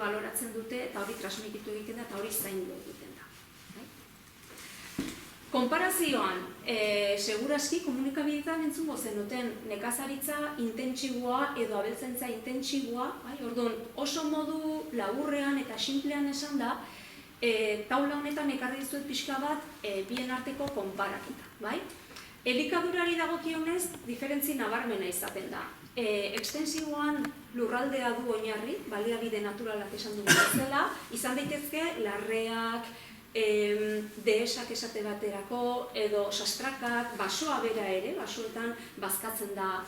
baloratzen dute eta hori transmititu egiten da eta hori zaindu egiten da. Konparazioan, seguraski komunikabideetan entzungo zenuten nekazaritza intentsiboa edo abeltzaintza intentsiboa, orduan oso modu laburrean eta sinplean esan da, taula honetan ekarri dizuet pixka bat bien arteko konparaketa, bai? Elikadurari dagokionez, diferentzi nabarmena izaten da. Ekstensiboan lurraldea du oinarri, baliabide naturalak esan dugu bezala, izan daitezke larreak, dehesak esate baterako, edo sastrakak, basoa bera ere, basoetan bazkatzen da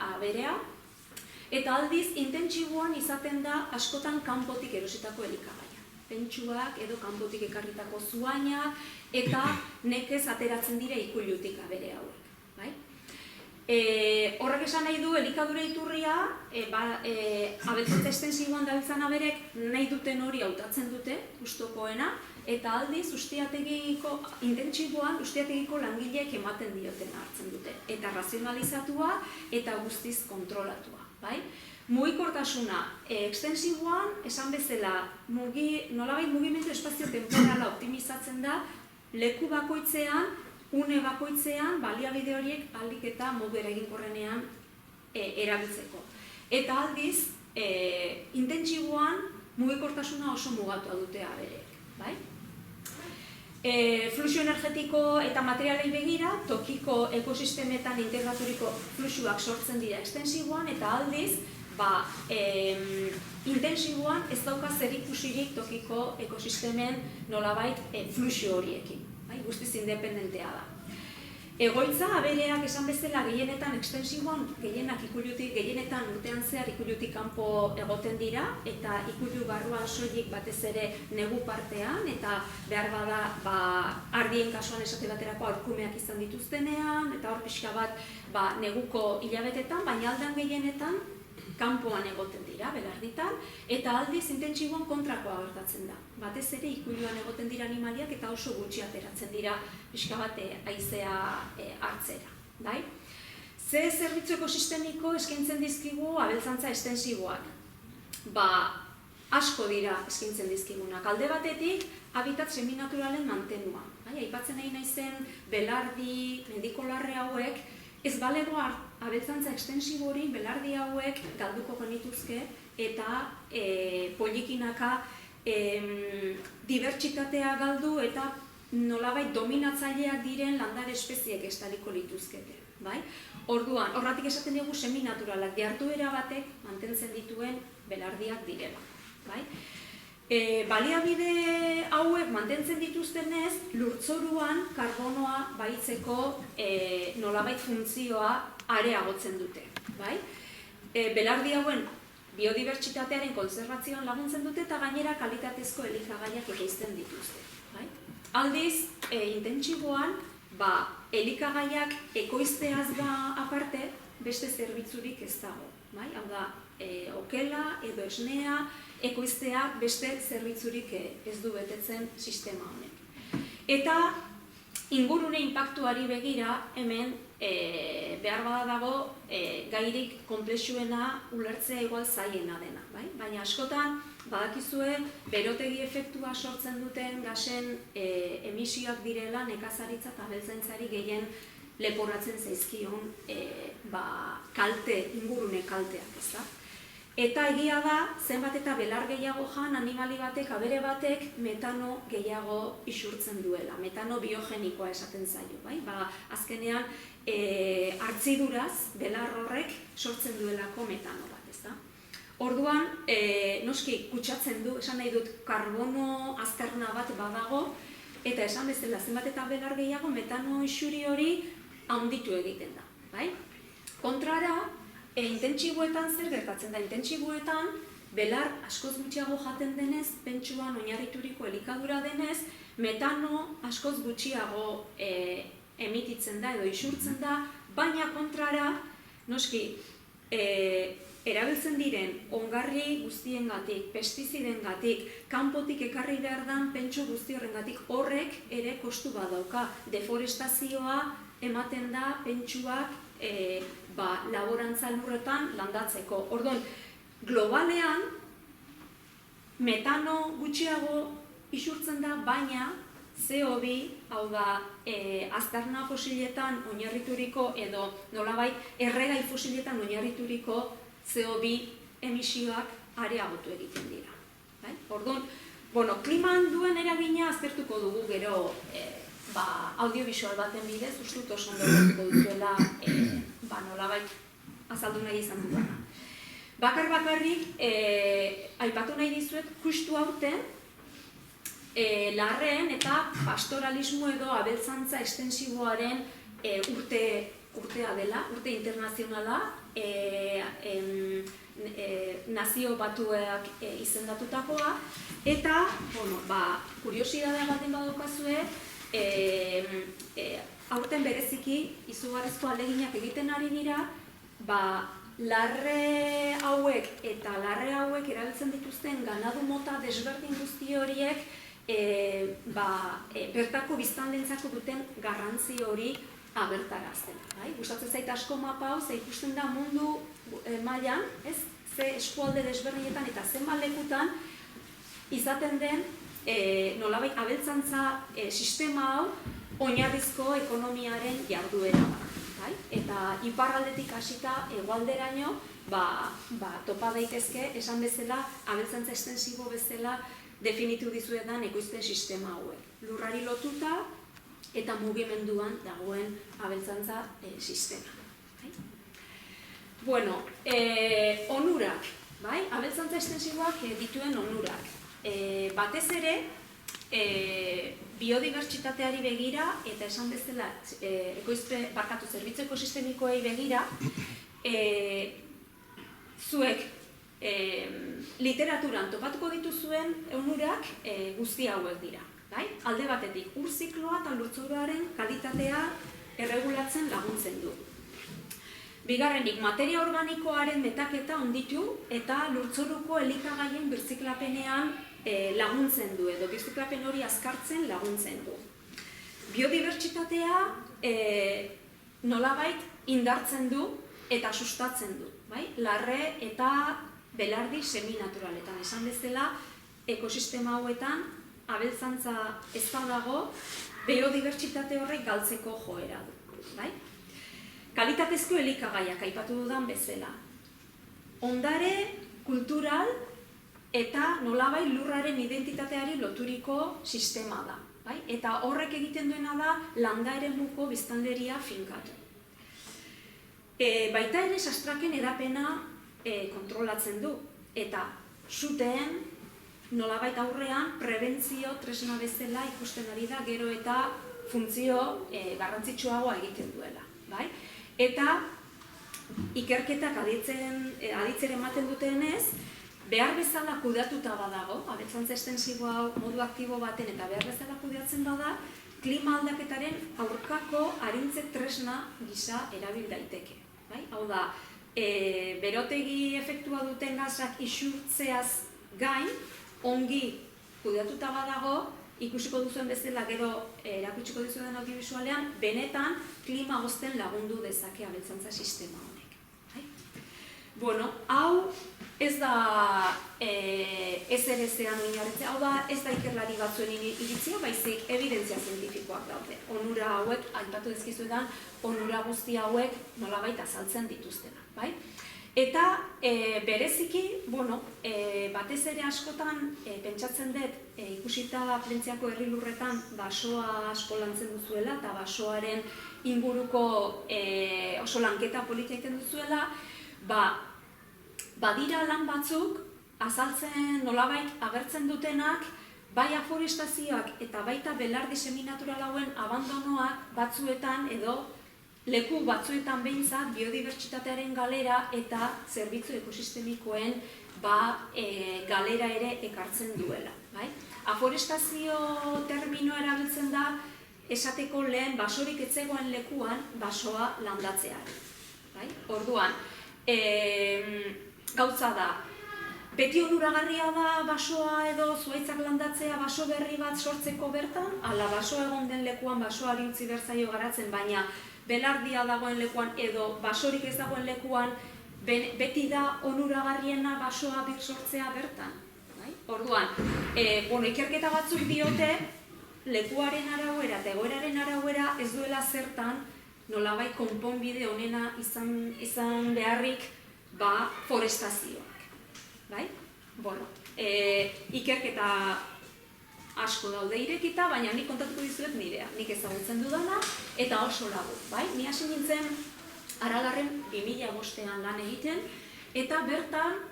aberea, eta aldiz intentsiboan izaten da askotan kanpotik erositako elikagaia. Pentsuak edo kanpotik ekarritako zuainak eta nekez ateratzen dira ikuilutik abere hauek. Horrek esan nahi du elikadura iturria, abeltzaintza estensiboan dabiltzan aberek nahi duten hori hautatzen dute, gustukoena, eta aldiz intentsiboan ustiategiko langileek ematen diotena hartzen dute. Eta razionalizatua eta guztiz kontrolatua. Mugikortasuna, ekstensiboan, esan bezala, nolabait mugimendu espazio-temporala optimizatzen da, leku bakoitzean, une bakoitzean, baliabide horiek ahalik eta modu eraginkorrenean erabiltzeko. Eta aldiz, intentsiboan, mugikortasuna oso mugatua dute abereek. Fluxu energetiko eta materialei begira, tokiko ekosistemetan integraturiko fluxuak sortzen dira ekstensiboan, eta aldiz, intentsiboan ez dauka zerikusirik tokiko ekosistemen nolabait fluxu horiekin, guztiz independentea da. Egoitza, abereak esan bezala gehienetan ekstensiboan, gehienetan urtean zehar ikuilutik kanpo egoten dira, eta ikuilu barruan soilik batez ere negu partean, eta behar bada ardien kasuan esate baterako aurkumeak izan dituztenean, eta hor pixka bat neguko hilabetetan, baina aldan gehienetan kanpoan egoten dira, belarditan, eta aldiz intentsiboan kontrakoa gertatzen da. Batez ere ikuiluan egoten dira animaliak eta oso gutxi ateratzen dira pixka bat haizea hartzera. Ze zerbitzu ekosistemiko eskaintzen dizkigu abeltzaintza estensiboak? Asko dira eskaintzen dizkigunak. Alde batetik, habitat seminaturalen mantenua. Aipatzen nahi naizen belardi, mendikolarre hauek, ez balego abeltzaintza ekstensibo hori belardi hauek galduko genituzke eta polikinaka dibertsitatea galdu eta nolabait dominatzaileak diren landare espeziek estaliko lituzkete. Orduan, horratik esaten dugu seminaturalak, jarduera batek mantentzen dituen belardiak direla. Baliabide hauek mantentzen dituztenez, lurtzoruan karbonoa baitzeko nolabait funtzioa areagotzen dute. Belardi hauen biodibertsitatearen konservazioan laguntzen dute eta gainera kalitatezko elikagaiak ekoizten dituzte. Aldiz, intentsiboan, elikagaiak ekoizteaz aparte beste zerbitzurik ez dago. Hau da, okela edo esnea, ekoiztea beste zerbitzurik ez du betetzen sistema honek. Eta ingurune inpaktuari begira hemen behar bada dago gairik konplexuena ulertzea igual zaiena dena. Baina askotan badakizue berotegi efektua sortzen duten gasen emisioak direla nekazaritza eta abeltzaintzari gehien leporatzen zaizkion kalte, ingurune kalteak, ez da? Eta egia da, zenbat eta belar gehiago jan, animali batek, abere batek, metano gehiago isurtzen duela. Metano biogenikoa esaten zaio. Azkenean, hartziduraz, belar horrek sortzen duelako metano bat, ez da? Orduan, noski, kutsatzen du, esan nahi dut, karbono azkarna bat badago, eta esan bezala, zenbat eta belar gehiago, metano isuri hori handitu egiten da. Kontrara, intentsiboetan zer gertatzen da? Intentsiboetan, belar askoz gutxiago jaten denez, pentsuan oinarrituriko elikadura denez, metano askoz gutxiago emititzen da edo isurtzen da, baina kontrara, noski, erabiltzen diren ongarri guztiengatik, pestizidengatik, kanpotik ekarri behar den pentsu guzti horrengatik horrek ere kostu badauka. Deforestazioa ematen da pentsuak laborantza lurretan landatzeko. Orduan, globalean, metano gutxiago isurtzen da, baina CO2, hau da, aztarna fosiletan oinarrituriko edo nolabait erregai fosiletan oinarrituriko CO2 emisioak areagotu egiten dira. Orduan, kliman duen eragina aztertuko dugu gero audiovisual baten bidez, uste dut oso ondo duzuela nolabait azaldu nahi izan dugana. Bakarrik, aipatu nahi dizuet, justu aurten, larreen eta pastoralismo edo abeltzantza estensiboaren urtea dela, urte internazionala, nazio batuak izendatutakoa, eta, kuriosidadea baten badukazue, aurten bereziki izugarrizko ahaleginak egiten ari dira, larre hauek eta larre hauek erabiltzen dituzten ganadu mota desberdin guzti horiek bertako biztanleentzako duten garrantzi hori agertarazten. Gustatzen zait asko mapa hau, ze ikusten da mundu mailan, ze eskualde desberdinetan eta zenbat lekutan izaten den nolabait abeltzantza sistema hau oinarrizko ekonomiaren jarduera da. Eta iparraldetik hasita hegoalderaino topa daitezke esan bezala abeltzantza estensibo bezala definitu dizuetan ekoizpen sistema hauek. Lurrari lotuta eta mugimenduan dagoen abeltzantza sistema. Onurak, abeltzantza estensiboak dituen onurak. Batez ere, biodibertsitateari begira eta esan bezala zerbitzu ekosistemikoei begira, zuek literaturan topatuko dituzuen onurak guzti hauek dira. Alde batetik, ur zikloa eta lurzoruaren kalitatea erregulatzen laguntzen du. Bigarrenik, materia organikoaren metaketa onditu eta lurzoruko elikagaien birziklapenean laguntzen du, edo birziklapen hori azkartzen laguntzen du. Biodibertsitatea nolabait indartzen du eta sustatzen du. Larre eta belardi seminaturaletan. Esan bezala, ekosistema hauetan abeltzantza ez dago, biodibertsitate horrek galtzeko joera du. Kalitatezko elikagaiak aipatu dudan bezala. Ondare kultural eta nolabait lurraren identitateari loturiko sistema da. Eta horrek egiten duena da landa eremuko biztanleria finkatu. Baita ere sastraken hedapena kontrolatzen du. Eta suteen nolabait aurrean prebentzio tresna bezala ikusten ari da gero eta funtzio garrantzitsuagoa egiten duela. Eta ikerketak aditzera ematen dutenez, behar bezala kudeatuta badago, abeltzantza estensiboa modu aktibo baten eta behar bezala kudeatzen bada, klima aldaketaren aurkako arintze tresna gisa erabil daiteke. Hau da, berotegi efektua duten gazak isurtzeaz gain, ongi kudeatuta badago, ikusiko duzuen bezala gero erakutsiko duzuen audiovisualean, benetan klima hozten lagundu dezake abeltzantza sistema honek. Hau ez da SRS-ean oinarritzea, hau da ez da ikerlari batzuen iritzia, baizik evidentzia zientifikoak daude. Onura hauek, aipatu dizkizuetan, onura guzti hauek nolabait azaltzen dituztena. Eta bereziki, batez ere askotan pentsatzen dut ikusita Plentziako herri lurretan basoa asko lantzen duzuela eta basoaren inguruko oso lanketa polita egiten duzuela, badira lan batzuk azaltzen nolabait agertzen dutenak bai aforestazioak eta baita belardi seminatural hauen abandonoak batzuetan edo leku batzuetan behintzat biodibertsitatearen galera eta zerbitzu ekosistemikoen galera ere ekartzen duela. Aforestazio terminoa erabiltzen da esateko lehen basorik ez zegoen lekuan basoa landatzeari. Orduan, gauza da, beti onuragarria da basoa edo zuhaitzak landatzea baso berri bat sortzeko bertan, ala basoa egon den lekuan basoari utzi bertzaio garatzen, baina belardia dagoen lekuan edo basorik ez dagoen lekuan beti da onuragarriena basoa bir sortzea bertan. Orduan, Orduan, ikerketa batzuk diote, lekuaren arauera eta egoeraren arauera ez duela zertan nolabait konponbide honena izan beharrik forestazioak. Bai? Ikerketa asko daude irekita, baina nik kontatuko dizuet nirea. Nik ezagutzen dudana eta oso lagu. Bai? Ni hasi nintzen Aralarren 2005an lan egiten, eta bertan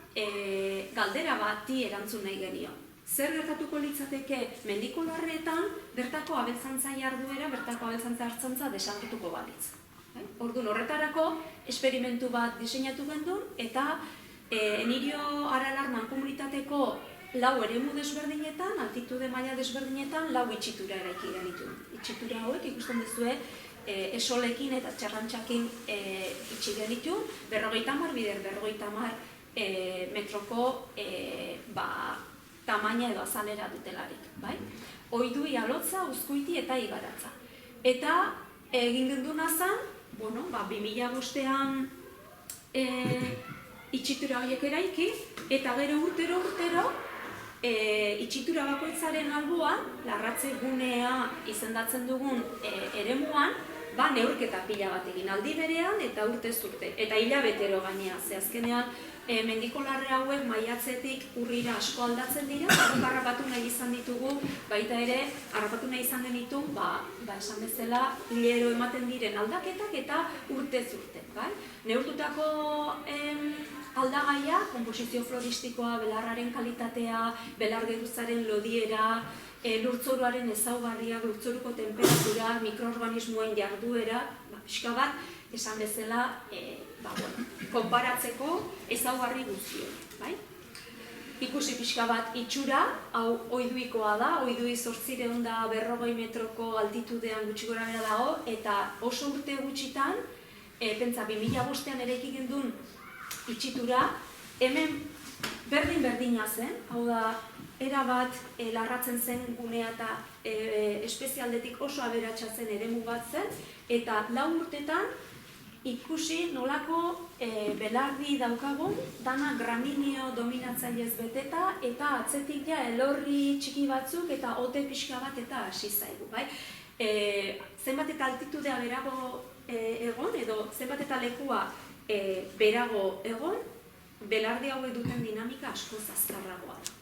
galdera bati erantzun nahi genion. Zer gertatuko litzateke mendikolarretan bertako abeltzantza jarduera, bertako abeltzantza hartzantza desagertuko balitz. Orduan horretarako esperimentu bat diseinatu gendun, eta Enirio Aralar mankomunitateko 4 eremu desberdinetan, altitude maila desberdinetan, 4 itxitura eraiki genitu. Itxitura hauek ikusten duzue esolekin eta txarrantxakin itxi genitu, 50 bider 50 metroko tamaina edo azalera dutelarik. Oidui, alotza, uzkuiti eta igaratza. Eta egin genduna zen, 2005an itxitura horiek eraiki, eta gero urtero itxitura bakoitzaren alboan, larratze gunea izendatzen dugun eremuan, neurketa pila bat egin aldi berean eta urtez urte. Eta hilabetero gainea, ze azkenean mendikolarre hauek maiatzetik urrira asko aldatzen dira, harrapatu nahi izan ditugu, baita ere, harrapatu nahi izan denitu, esan bezala, hilero ematen diren aldaketak eta urtez urte. Neurtutako aldagaia, konposizio floristikoa, belarraren kalitatea, belar geruzaren lodiera, lurtzoruaren ezaugarriak, lurtzoruko temperatura, mikroorganismoen jarduera, pixka bat, esan bezala, konparatzeko ezaugarri guztioa. Ikusi pixka bat itxura, hau oiduikoa da, oidui 840 metroko altitudean gutxi gora bera dago, eta oso urte gutxitan, pentsa 2005an eraiki gendun itxitura, hemen berdin-berdina zen, hau da, erabat larratzen zen gunea eta espezialdetik oso aberatsa zen eremu bat zen, eta 4 urtetan ikusi nolako belardi daukagun, dana graminio dominatzailez beteta, eta atzetik elorri txiki batzuk eta ote pixka bat eta hasi zaigu. Zenbat eta altitudea berago egon, edo zenbat eta lekua berago egon, belardi hauek duten dinamika asko azkarragoa da.